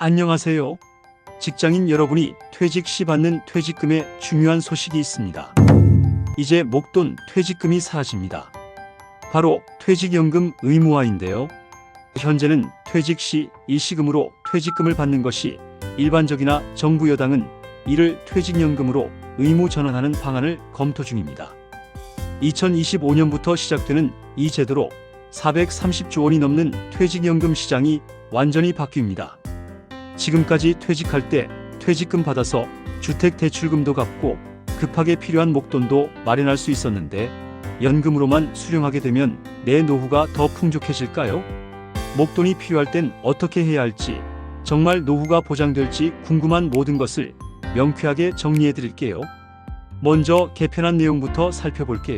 안녕하세요. 직장인 여러분이 퇴직 시 받는 퇴직금에 중요한 소식이 있습니다. 이제 목돈 퇴직금이 사라집니다. 바로 퇴직연금 의무화인데요. 현재는 퇴직 시 일시금으로 퇴직금을 받는 것이 일반적이나 정부 여당은 이를 퇴직연금으로 의무 전환하는 방안을 검토 중입니다. 2025년부터 시작되는 이 제도로 430조 원이 넘는 퇴직연금 시장이 완전히 바뀝니다. 지금까지 퇴직할 때 퇴직금 받아서 주택대출금도 갚고 급하게 필요한 목돈도 마련할 수 있었는데 연금으로만 수령하게 되면 내 노후가 더 풍족해질까요? 목돈이 필요할 땐 어떻게 해야 할지, 정말 노후가 보장될지 궁금한 모든 것을 명쾌하게 정리해 드릴게요. 먼저 개편한 내용부터 살펴볼게요.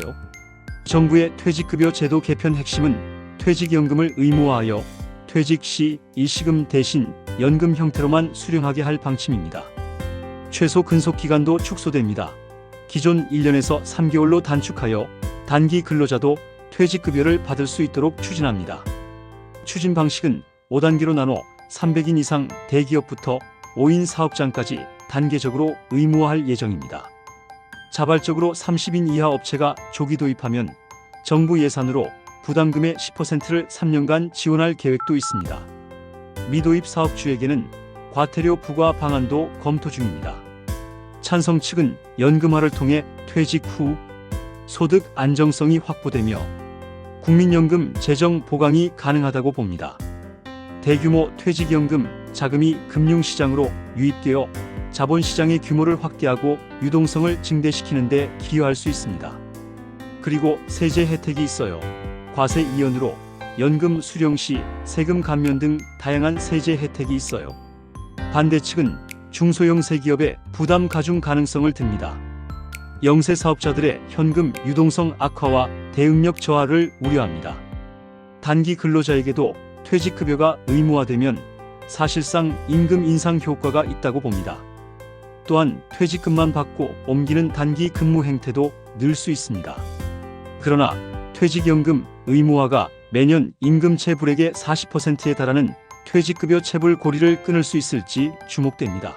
정부의 퇴직급여 제도 개편 핵심은 퇴직연금을 의무화하여 퇴직 시 일시금 대신 연금 형태로만 수령하게 할 방침입니다. 최소 근속기간도 축소됩니다. 기존 1년에서 3개월로 단축하여 단기 근로자도 퇴직급여를 받을 수 있도록 추진합니다. 추진 방식은 5단계로 나눠 300인 이상 대기업부터 5인 사업장까지 단계적으로 의무화할 예정입니다. 자발적으로 30인 이하 업체가 조기 도입하면 정부 예산으로 부담금의 10%를 3년간 지원할 계획도 있습니다. 미도입 사업주에게는 과태료 부과 방안도 검토 중입니다. 찬성 측은 연금화를 통해 퇴직 후 소득 안정성이 확보되며 국민연금 재정 보강이 가능하다고 봅니다. 대규모 퇴직연금 자금이 금융시장으로 유입되어 자본시장의 규모를 확대하고 유동성을 증대시키는 데 기여할 수 있습니다. 그리고 세제 혜택이 있어요. 과세 이연으로 연금 수령 시 세금 감면 등 다양한 세제 혜택이 있어요. 반대 측은 중소형 세기업의 부담 가중 가능성을 듭니다. 영세 사업자들의 현금 유동성 악화와 대응력 저하를 우려합니다. 단기 근로자에게도 퇴직급여가 의무화되면 사실상 임금 인상 효과가 있다고 봅니다. 또한 퇴직금만 받고 옮기는 단기 근무 행태도 늘 수 있습니다. 그러나 퇴직연금 의무화가 매년 임금 체불액의 40%에 달하는 퇴직급여 체불 고리를 끊을 수 있을지 주목됩니다.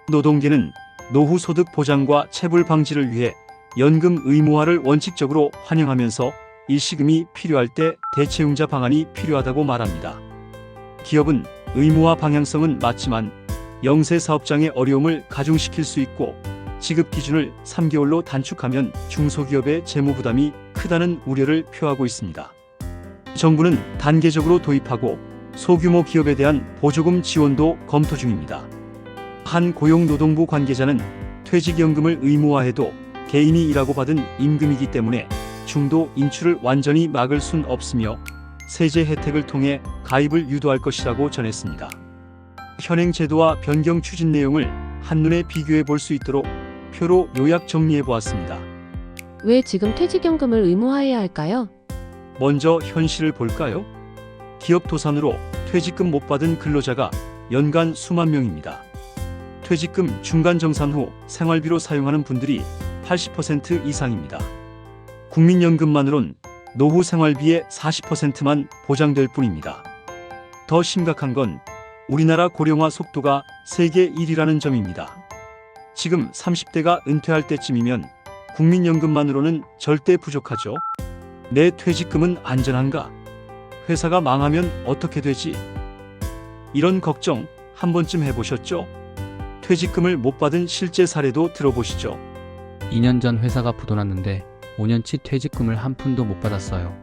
노동계는 노후 소득 보장과 체불 방지를 위해 연금 의무화를 원칙적으로 환영하면서 일시금이 필요할 때 대체융자 방안이 필요하다고 말합니다. 기업은 의무화 방향성은 맞지만 영세 사업장의 어려움을 가중시킬 수 있고 지급 기준을 3개월로 단축하면 중소기업의 재무 부담이 크다는 우려를 표하고 있습니다. 정부는 단계적으로 도입하고 소규모 기업에 대한 보조금 지원도 검토 중입니다. 한 고용노동부 관계자는 퇴직연금을 의무화해도 개인이 일하고 받은 임금이기 때문에 중도 인출을 완전히 막을 순 없으며 세제 혜택을 통해 가입을 유도할 것이라고 전했습니다. 현행 제도와 변경 추진 내용을 한눈에 비교해 볼 수 있도록 표로 요약 정리해 보았습니다. 왜 지금 퇴직연금을 의무화해야 할까요? 먼저 현실을 볼까요? 기업 도산으로 퇴직금 못 받은 근로자가 연간 수만 명입니다. 퇴직금 중간 정산 후 생활비로 사용하는 분들이 80% 이상입니다. 국민연금만으론 노후 생활비의 40%만 보장될 뿐입니다. 더 심각한 건 우리나라 고령화 속도가 세계 1위라는 점입니다. 지금 30대가 은퇴할 때쯤이면 국민연금만으로는 절대 부족하죠. 내 퇴직금은 안전한가? 회사가 망하면 어떻게 되지? 이런 걱정 한 번쯤 해보셨죠? 퇴직금을 못 받은 실제 사례도 들어보시죠. 2년 전 회사가 부도났는데 5년치 퇴직금을 한 푼도 못 받았어요.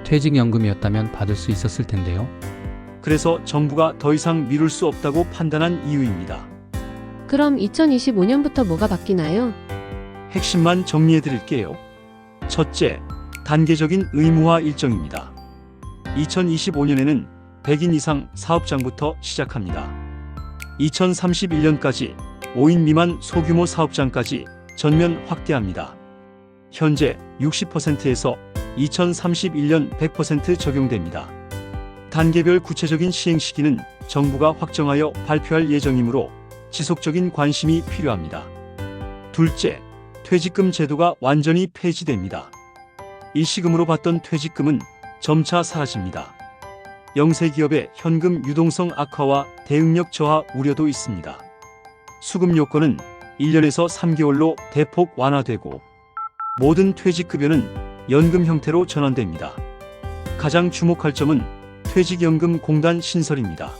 퇴직연금이었다면 받을 수 있었을 텐데요. 그래서 정부가 더 이상 미룰 수 없다고 판단한 이유입니다. 그럼 2025년부터 뭐가 바뀌나요? 핵심만 정리해 드릴게요. 첫째, 단계적인 의무화 일정입니다. 2025년에는 100인 이상 사업장부터 시작합니다. 2031년까지 5인 미만 소규모 사업장까지 전면 확대합니다. 현재 60%에서 2031년 100% 적용됩니다. 단계별 구체적인 시행 시기는 정부가 확정하여 발표할 예정이므로 지속적인 관심이 필요합니다. 둘째, 퇴직금 제도가 완전히 폐지됩니다. 일시금으로 받던 퇴직금은 점차 사라집니다. 영세 기업의 현금 유동성 악화와 대응력 저하 우려도 있습니다. 수급 요건은 1년에서 3개월로 대폭 완화되고 모든 퇴직급여는 연금 형태로 전환됩니다. 가장 주목할 점은 퇴직연금공단 신설입니다.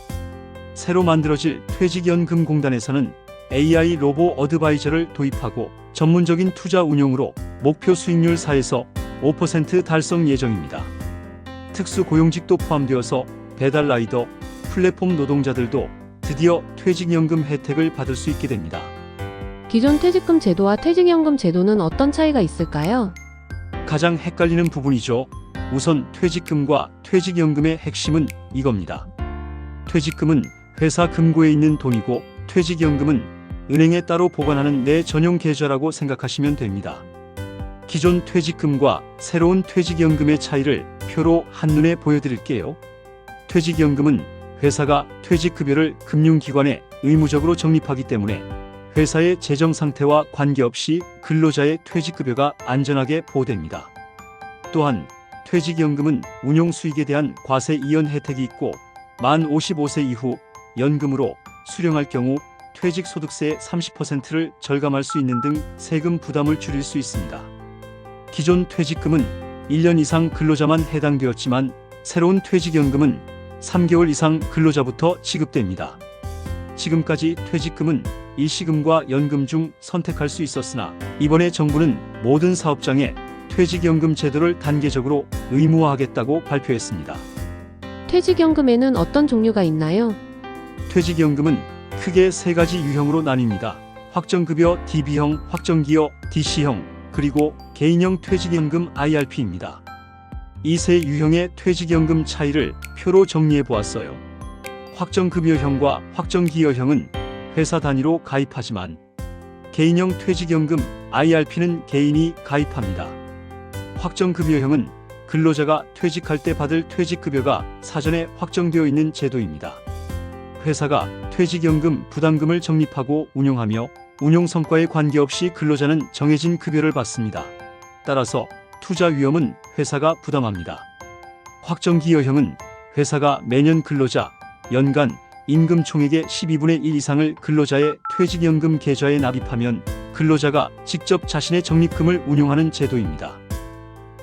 새로 만들어질 퇴직연금공단에서는 AI 로보 어드바이저를 도입하고 전문적인 투자 운용으로 목표 수익률 4에서 5% 달성 예정입니다. 특수 고용직도 포함되어서 배달 라이더, 플랫폼 노동자들도 드디어 퇴직연금 혜택을 받을 수 있게 됩니다. 기존 퇴직금 제도와 퇴직연금 제도는 어떤 차이가 있을까요? 가장 헷갈리는 부분이죠. 우선 퇴직금과 퇴직연금의 핵심은 이겁니다. 퇴직금은 회사 금고에 있는 돈이고 퇴직연금은 은행에 따로 보관하는 내 전용 계좌라고 생각하시면 됩니다. 기존 퇴직금과 새로운 퇴직연금의 차이를 표로 한눈에 보여드릴게요. 퇴직연금은 회사가 퇴직급여를 금융기관에 의무적으로 적립하기 때문에 회사의 재정 상태와 관계없이 근로자의 퇴직급여가 안전하게 보호됩니다. 또한 퇴직연금은 운용수익에 대한 과세 이연 혜택이 있고 만 55세 이후 연금으로 수령할 경우 퇴직소득세의 30%를 절감할 수 있는 등 세금 부담을 줄일 수 있습니다. 기존 퇴직금은 1년 이상 근로자만 해당되었지만 새로운 퇴직연금은 3개월 이상 근로자부터 지급됩니다. 지금까지 퇴직금은 일시금과 연금 중 선택할 수 있었으나 이번에 정부는 모든 사업장에 퇴직연금 제도를 단계적으로 의무화하겠다고 발표했습니다. 퇴직연금에는 어떤 종류가 있나요? 퇴직연금은 크게 세 가지 유형으로 나뉩니다. 확정급여 DB형, 확정기여 DC형, 그리고 개인형 퇴직연금 IRP입니다. 이 세 유형의 퇴직연금 차이를 표로 정리해 보았어요. 확정급여형과 확정기여형은 회사 단위로 가입하지만 개인형 퇴직연금 IRP는 개인이 가입합니다. 확정급여형은 근로자가 퇴직할 때 받을 퇴직급여가 사전에 확정되어 있는 제도입니다. 회사가 퇴직연금 부담금을 적립하고 운용하며 운용 성과에 관계없이 근로자는 정해진 급여를 받습니다. 따라서 투자 위험은 회사가 부담합니다. 확정기여형은 회사가 매년 근로자 연간 임금 총액의 12분의 1 이상을 근로자의 퇴직연금 계좌에 납입하면 근로자가 직접 자신의 적립금을 운용하는 제도입니다.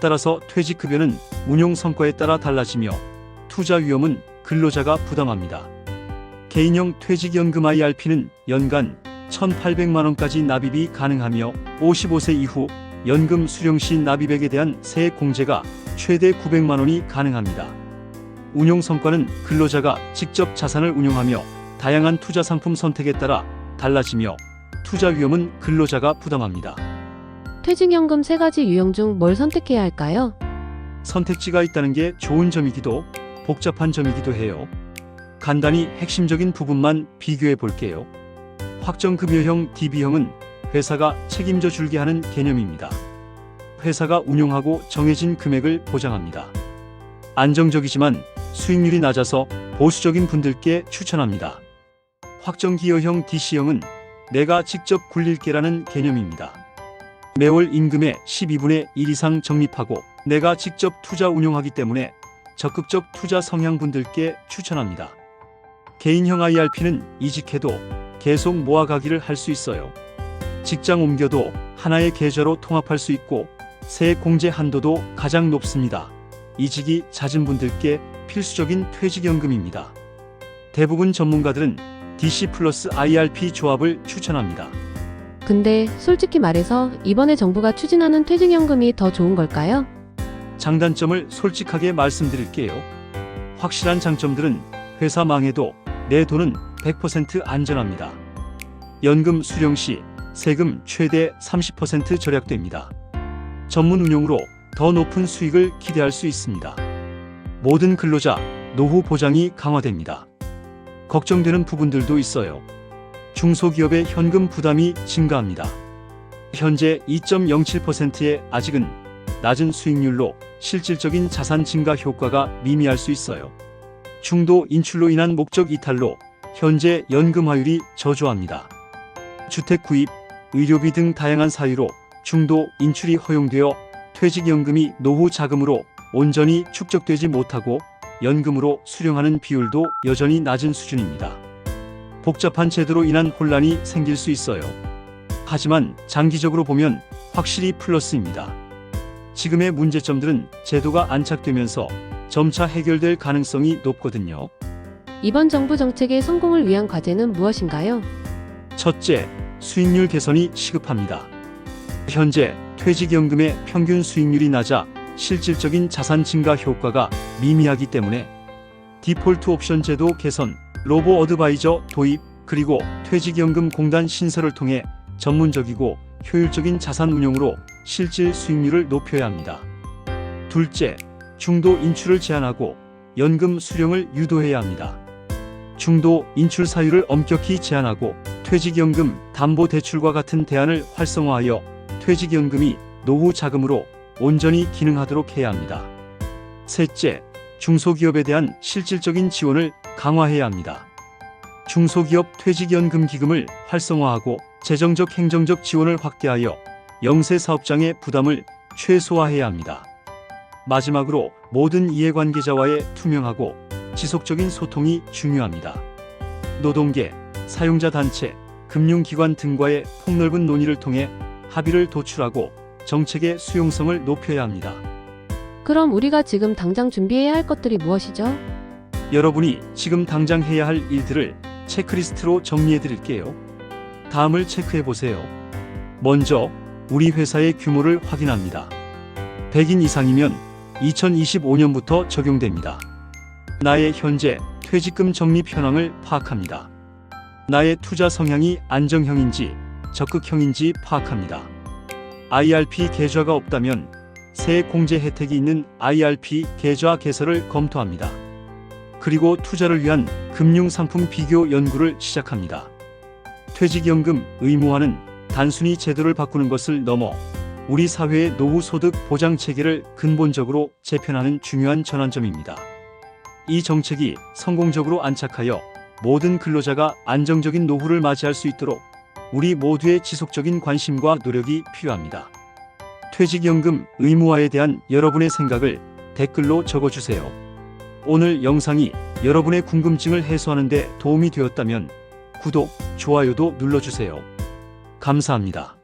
따라서 퇴직급여는 운용 성과에 따라 달라지며 투자 위험은 근로자가 부담합니다. 개인형 퇴직연금 IRP는 연간 1,800만 원까지 납입이 가능하며 55세 이후 연금 수령 시 납입액에 대한 세액 공제가 최대 900만 원이 가능합니다. 운용 성과는 근로자가 직접 자산을 운용하며 다양한 투자 상품 선택에 따라 달라지며 투자 위험은 근로자가 부담합니다. 퇴직연금 세 가지 유형 중 뭘 선택해야 할까요? 선택지가 있다는 게 좋은 점이기도 복잡한 점이기도 해요. 간단히 핵심적인 부분만 비교해 볼게요. 확정급여형 DB형은 회사가 책임져 줄게 하는 개념입니다. 회사가 운용하고 정해진 금액을 보장합니다. 안정적이지만 수익률이 낮아서 보수적인 분들께 추천합니다. 확정기여형 DC형은 내가 직접 굴릴게라는 개념입니다. 매월 임금의 12분의 1 이상 적립하고 내가 직접 투자 운용하기 때문에 적극적 투자 성향 분들께 추천합니다. 개인형 IRP는 이직해도 계속 모아가기를 할 수 있어요. 직장 옮겨도 하나의 계좌로 통합할 수 있고 세액 공제 한도도 가장 높습니다. 이직이 잦은 분들께 필수적인 퇴직연금입니다. 대부분 전문가들은 DC 플러스 IRP 조합을 추천합니다. 근데 솔직히 말해서 이번에 정부가 추진하는 퇴직연금이 더 좋은 걸까요? 장단점을 솔직하게 말씀드릴게요. 확실한 장점들은 회사 망해도 내 돈은 100% 안전합니다. 연금 수령 시 세금 최대 30% 절약됩니다. 전문 운용으로 더 높은 수익을 기대할 수 있습니다. 모든 근로자 노후 보장이 강화됩니다. 걱정되는 부분들도 있어요. 중소기업의 현금 부담이 증가합니다. 현재 2.07%의 아직은 낮은 수익률로 실질적인 자산 증가 효과가 미미할 수 있어요. 중도 인출로 인한 목적 이탈로 현재 연금화율이 저조합니다. 주택 구입, 의료비 등 다양한 사유로 중도 인출이 허용되어 퇴직연금이 노후 자금으로 온전히 축적되지 못하고 연금으로 수령하는 비율도 여전히 낮은 수준입니다. 복잡한 제도로 인한 혼란이 생길 수 있어요. 하지만 장기적으로 보면 확실히 플러스입니다. 지금의 문제점들은 제도가 안착되면서 점차 해결될 가능성이 높거든요. 이번 정부 정책의 성공을 위한 과제는 무엇인가요? 첫째, 수익률 개선이 시급합니다. 현재 퇴직연금의 평균 수익률이 낮아 실질적인 자산 증가 효과가 미미하기 때문에 디폴트 옵션 제도 개선, 로보 어드바이저 도입, 그리고 퇴직연금 공단 신설을 통해 전문적이고 효율적인 자산 운용으로 실질 수익률을 높여야 합니다. 둘째, 중도 인출을 제한하고 연금 수령을 유도해야 합니다. 중도 인출 사유를 엄격히 제한하고 퇴직연금 담보대출과 같은 대안을 활성화하여 퇴직연금이 노후 자금으로 온전히 기능하도록 해야 합니다. 셋째, 중소기업에 대한 실질적인 지원을 강화해야 합니다. 중소기업 퇴직연금 기금을 활성화하고 재정적 행정적 지원을 확대하여 영세 사업장의 부담을 최소화해야 합니다. 마지막으로 모든 이해관계자와의 투명하고 지속적인 소통이 중요합니다. 노동계, 사용자 단체, 금융기관 등과의 폭넓은 논의를 통해 합의를 도출하고 정책의 수용성을 높여야 합니다. 그럼 우리가 지금 당장 준비해야 할 것들이 무엇이죠? 여러분이 지금 당장 해야 할 일들을 체크리스트로 정리해 드릴게요. 다음을 체크해 보세요. 먼저 우리 회사의 규모를 확인합니다. 100인 이상이면 2025년부터 적용됩니다. 나의 현재 퇴직금 적립 현황을 파악합니다. 나의 투자 성향이 안정형인지 적극형인지 파악합니다. IRP 계좌가 없다면 세액 공제 혜택이 있는 IRP 계좌 개설을 검토합니다. 그리고 투자를 위한 금융상품 비교 연구를 시작합니다. 퇴직연금 의무화는 단순히 제도를 바꾸는 것을 넘어 우리 사회의 노후 소득 보장 체계를 근본적으로 재편하는 중요한 전환점입니다. 이 정책이 성공적으로 안착하여 모든 근로자가 안정적인 노후를 맞이할 수 있도록 우리 모두의 지속적인 관심과 노력이 필요합니다. 퇴직연금 의무화에 대한 여러분의 생각을 댓글로 적어주세요. 오늘 영상이 여러분의 궁금증을 해소하는 데 도움이 되었다면 구독, 좋아요도 눌러주세요. 감사합니다.